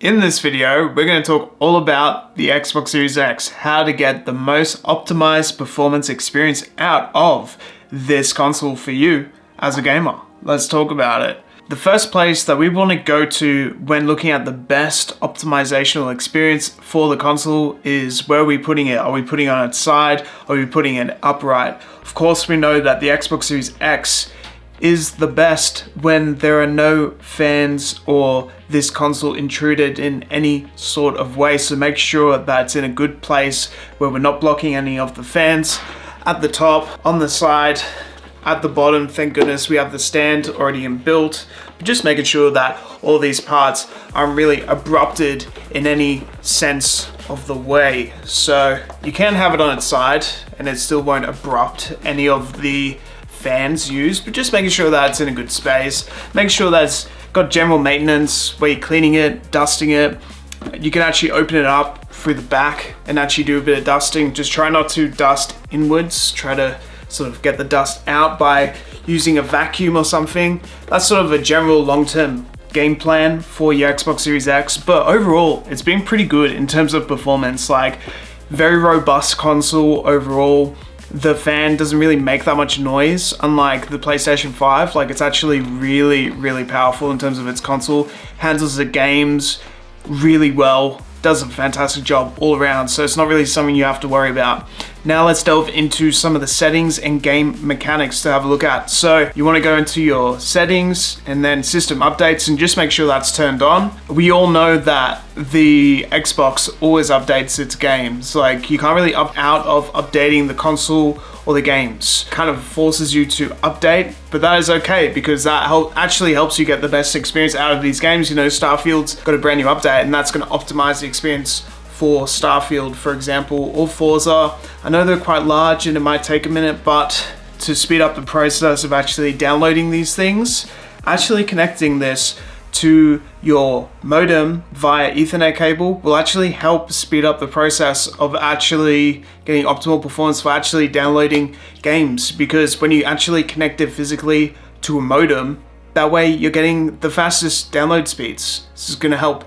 In this video, we're going to talk all about the Xbox Series X, how to get the most optimized performance experience out of this console for you as a gamer. Let's talk about it. The first place that we want to go to when looking at the best optimizational experience for the console is where are we putting it? Are we putting it on its side? Are we putting it upright? Of course, we know that the Xbox Series X is the best when there are no fans or this console intruded in any sort of way. So make sure that it's in a good place where we're not blocking any of the fans. At the top, on the side, at the bottom, thank goodness we have the stand already inbuilt. Just making sure that all these parts aren't really abrupted in any sense of the way. So you can have it on its side and it still won't abrupt any of the fans used, but just making sure that it's in a good space. Make sure that it's got general maintenance where you're cleaning it, dusting it. You can actually open it up through the back and actually do a bit of dusting. Just try not to dust inwards. Try to sort of get the dust out by using a vacuum or something. That's sort of a general long-term game plan for your Xbox Series X, but overall it's been pretty good in terms of performance. Like, very robust console overall. The fan doesn't really make that much noise, unlike the PlayStation 5. Like, it's actually really powerful in terms of its console. Handles the games really well, does a fantastic job all around, so it's not really something you have to worry about. Now let's delve into some of the settings and game mechanics to have a look at. So you want to go into your settings and then system updates and just make sure that's turned on. We all know that the Xbox always updates its games. Like, you can't really opt out of updating the console or the games. Kind of forces you to update, but that is okay because that actually helps you get the best experience out of these games. You know, Starfield's got a brand new update and that's going to optimize the experience for Starfield, for example, or Forza. I know they're quite large and it might take a minute, but to speed up the process of actually downloading these things, actually connecting this to your modem via Ethernet cable will actually help speed up the process of actually getting optimal performance for actually downloading games, because when you actually connect it physically to a modem, that way you're getting the fastest download speeds. This is going to help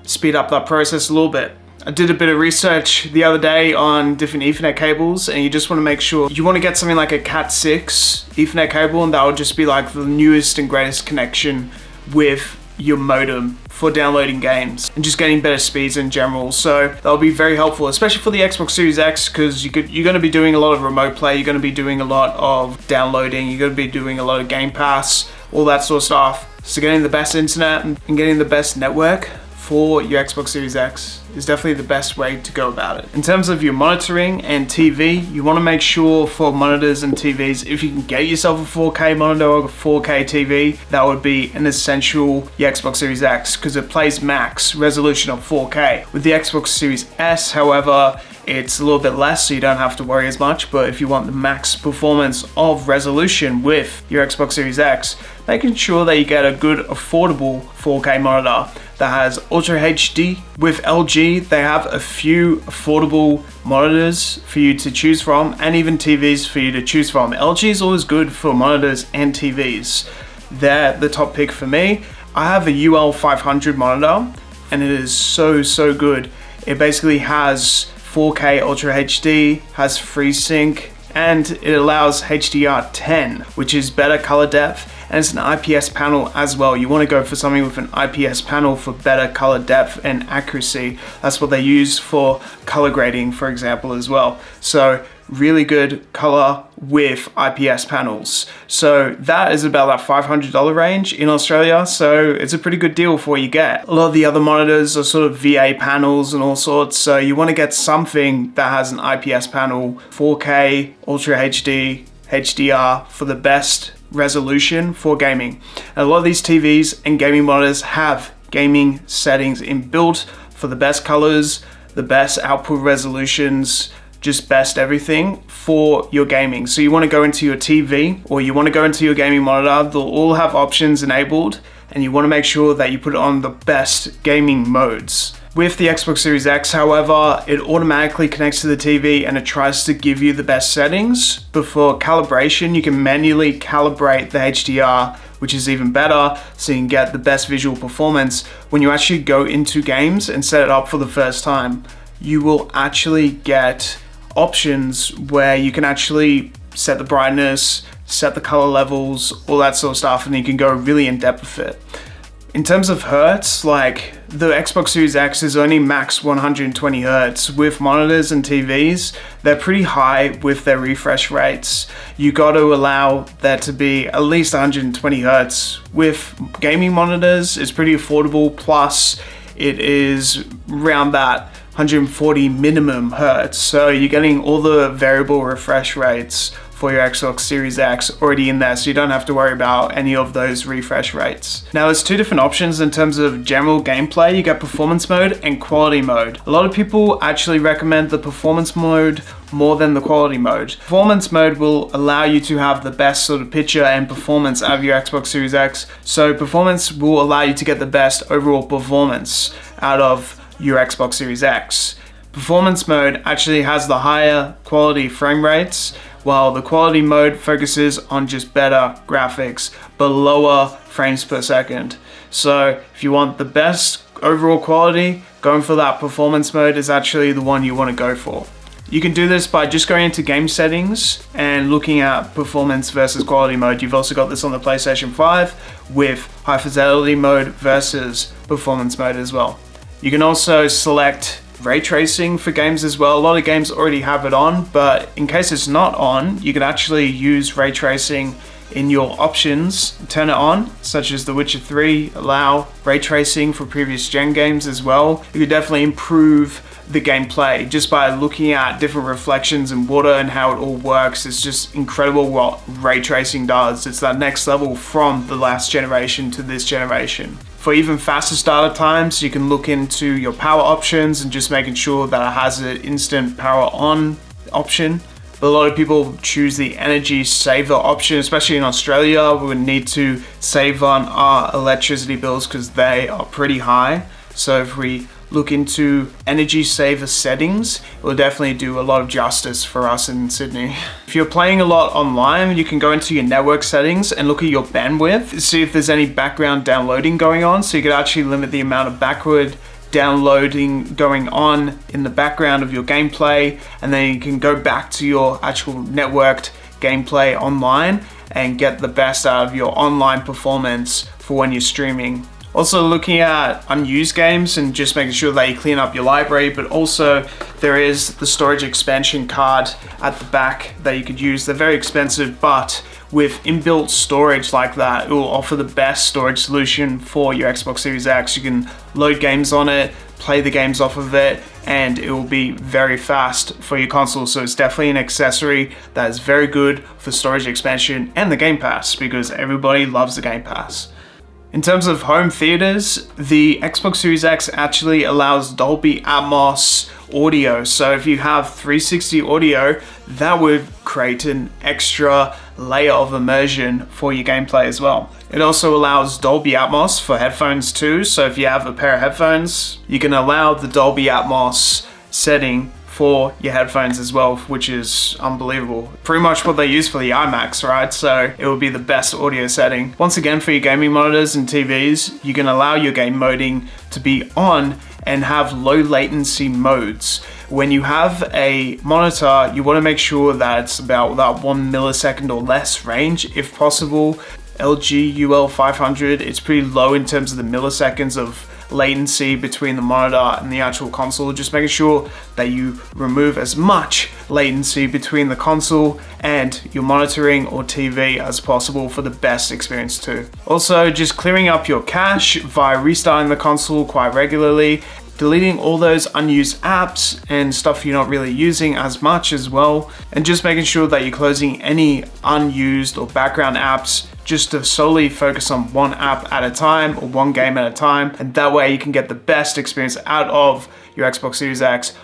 speed up that process a little bit. I did a bit of research the other day on different Ethernet cables, and you just want to make sure you want to get something like a Cat6 Ethernet cable, and that would just be like the newest and greatest connection with your modem for downloading games and just getting better speeds in general. So that'll be very helpful, especially for the Xbox Series X, because you're going to be doing a lot of remote play, you're going to be doing a lot of downloading, you're going to be doing a lot of Game Pass, all that sort of stuff. So getting the best internet and getting the best network for your Xbox Series X is definitely the best way to go about it. In terms of your monitoring and TV, you want to make sure for monitors and TVs, if you can get yourself a 4K monitor or a 4K TV, that would be an essential your Xbox Series X, because it plays max resolution of 4K. With the Xbox Series S, however, it's a little bit less, so you don't have to worry as much. But if you want the max performance of resolution with your Xbox Series X, making sure that you get a good affordable 4K monitor that has Ultra HD. With LG, they have a few affordable monitors for you to choose from, and even TVs for you to choose from. LG is always good for monitors and TVs. They're the top pick for me. I have a UL 500 monitor and it is so good. It basically has 4K Ultra HD, has FreeSync, and it allows HDR10, which is better color depth, and it's an IPS panel as well. You want to go for something with an IPS panel for better color depth and accuracy. That's what they use for color grading, for example, as well. So really good color with IPS panels. So that is about that $500 range in Australia. So it's a pretty good deal for what you get. A lot of the other monitors are sort of VA panels and all sorts. So you want to get something that has an IPS panel, 4K, Ultra HD, HDR for the best resolution for gaming. And a lot of these TVs and gaming monitors have gaming settings inbuilt for the best colors, the best output resolutions, just best everything for your gaming. So you want to go into your TV or you want to go into your gaming monitor, they'll all have options enabled, and you want to make sure that you put it on the best gaming modes. With the Xbox Series X, however, it automatically connects to the TV and it tries to give you the best settings. But for calibration, you can manually calibrate the HDR which is even better, so you can get the best visual performance. When you actually go into games and set it up for the first time, you will actually get options where you can actually set the brightness, set the color levels, all that sort of stuff, and you can go really in depth with it. In terms of hertz, like the Xbox Series X is only max 120 hertz. With monitors and TVs, they're pretty high with their refresh rates. You got to allow there to be at least 120 hertz. With gaming monitors, it's pretty affordable, plus it is around that 140 minimum hertz. So you're getting all the variable refresh rates for your Xbox Series X already in there, so you don't have to worry about any of those refresh rates. Now there's two different options in terms of general gameplay. You get performance mode and quality mode. A lot of people actually recommend the performance mode more than the quality mode. Performance mode will allow you to have the best sort of picture and performance out of your Xbox Series X. So performance will allow you to get the best overall performance out of your Xbox Series X. Performance mode actually has the higher quality frame rates, while the quality mode focuses on just better graphics but lower frames per second. So if you want the best overall quality, going for that performance mode is actually the one you want to go for. You can do this by just going into game settings and looking at performance versus quality mode. You've also got this on the PlayStation 5 with high fidelity mode versus performance mode as well. You can also select ray tracing for games as well. A lot of games already have it on, but in case it's not on, you can actually use ray tracing in your options, turn it on, such as The Witcher 3 allow ray tracing for previous gen games as well. You could definitely improve the gameplay just by looking at different reflections in water and how it all works. It's just incredible what ray tracing does. It's that next level from the last generation to this generation. For even faster startup times, you can look into your power options and just making sure that it has an instant power on option. But a lot of people choose the energy saver option, especially in Australia. We would need to save on our electricity bills because they are pretty high. So if we look into energy saver settings, it will definitely do a lot of justice for us in Sydney. If you're playing a lot online, you can go into your network settings and look at your bandwidth, see if there's any background downloading going on, so you could actually limit the amount of backward downloading going on in the background of your gameplay, and then you can go back to your actual networked gameplay online and get the best out of your online performance for when you're streaming. Also looking at unused games and just making sure that you clean up your library, but also there is the storage expansion card at the back that you could use. They're very expensive, but with inbuilt storage like that, it will offer the best storage solution for your Xbox Series X. You can load games on it, play the games off of it, and it will be very fast for your console. So it's definitely an accessory that is very good for storage expansion and the Game Pass, because everybody loves the Game Pass. In terms of home theaters, the Xbox Series X actually allows Dolby Atmos audio. So if you have 360 audio, that would create an extra layer of immersion for your gameplay as well. It also allows Dolby Atmos for headphones too. So if you have a pair of headphones, you can allow the Dolby Atmos setting for your headphones as well, which is unbelievable. Pretty much what they use for the iMacs, right? So it will be the best audio setting. Once again, for your gaming monitors and TVs, you can allow your game moding to be on and have low latency modes. When you have a monitor, you want to make sure that it's about that 1 millisecond or less range if possible. LG UL500, it's pretty low in terms of the milliseconds of latency between the monitor and the actual console. Just making sure that you remove as much latency between the console and your monitoring or TV as possible for the best experience too. Also, just clearing up your cache via restarting the console quite regularly, deleting all those unused apps and stuff you're not really using as much as well, and just making sure that you're closing any unused or background apps just to solely focus on one app at a time or one game at a time, and that way you can get the best experience out of your Xbox Series X